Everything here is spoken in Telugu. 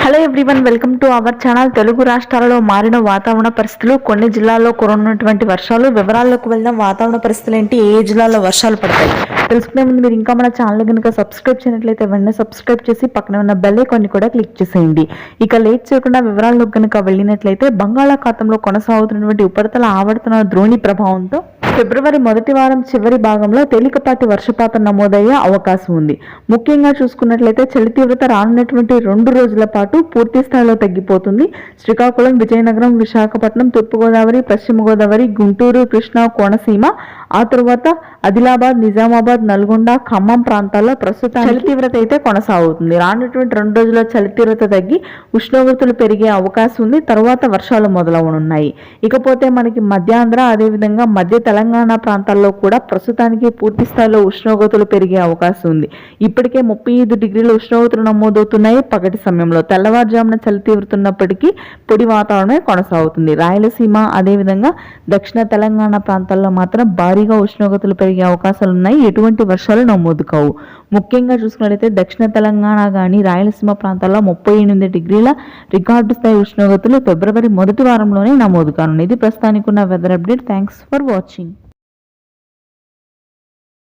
Hello everyone, welcome to our channel. Telugu రాష్ట్రాలలో మారిన వాతావరణ పరిస్థితులు, కొన్ని జిల్లాల్లో కురనున్నటువంటి వర్షాలు, వివరాల్లోకి వెళ్దాం. వాతావరణ పరిస్థితులు ఏంటి, ఏ జిల్లాలో వర్షాలు పడతాయి తెలుసుకునే ముందు మీరు ఇంకా మన ఛానల్ కనుక సబ్స్క్రైబ్ చేయనట్లయితే వెంటనే సబ్స్క్రైబ్ చేసి పక్కన ఉన్న బెల్ ఐకాన్ కూడా క్లిక్ చేసేయండి. ఇక లేట్ చేయకుండా వివరాల్లోకి కనుక వెళ్ళినట్లయితే, బంగాళాఖాతంలో కొనసాగుతున్నటువంటి ఉపరితల ఆవర్తన ద్రోణి ప్రభావంతో ఫిబ్రవరి మొదటి వారం చివరి భాగంలో తేలికపాటి వర్షపాతం నమోదయ్యే అవకాశం ఉంది. ముఖ్యంగా చూసుకున్నట్లయితే చలి తీవ్రత రానున్నటువంటి 2 రోజుల పాటు పూర్తి స్థాయిలో తగ్గిపోతుంది. శ్రీకాకుళం, విజయనగరం, విశాఖపట్నం, తూర్పుగోదావరి, పశ్చిమ గోదావరి, గుంటూరు, కృష్ణా, కోనసీమ, ఆ తరువాత ఆదిలాబాద్, నిజామాబాద్, నల్గొండ, ఖమ్మం ప్రాంతాల్లో ప్రస్తుతం చలి తీవ్రత అయితే కొనసాగుతుంది. రానున్నటువంటి 2 రోజుల్లో చలి తీవ్రత తగ్గి ఉష్ణోగ్రతలు పెరిగే అవకాశం ఉంది. తర్వాత వర్షాలు మొదలవనున్నాయి. ఇకపోతే మనకి మధ్యాంధ్ర, అదేవిధంగా మధ్య తెలంగాణ ప్రాంతాల్లో కూడా ప్రస్తుతానికి పూర్తి స్థాయిలో ఉష్ణోగ్రతలు పెరిగే అవకాశం ఉంది. ఇప్పటికే 35 డిగ్రీల ఉష్ణోగ్రతలు నమోదవుతున్నాయి. పగటి సమయంలో తెల్లవారుజామున చలి తీవ్రతున్నప్పటికీ పొడి వాతావరణమే కొనసాగుతుంది. రాయలసీమ, అదేవిధంగా దక్షిణ తెలంగాణ ప్రాంతాల్లో మాత్రం భారీగా ఉష్ణోగ్రతలు పెరిగే అవకాశాలు ఉన్నాయి. ఎటువంటి వర్షాలు నమోదు కావు. ముఖ్యంగా చూసుకున్నట్లయితే దక్షిణ తెలంగాణ కానీ రాయలసీమ ప్రాంతాల్లో 38 డిగ్రీల రికార్డు స్థాయి ఉష్ణోగ్రతలు ఫిబ్రవరి మొదటి వారంలోనే నమోదు కానున్నాయి. ఇది ప్రస్తుతానికి ఉన్న weather update. Thanks for watching.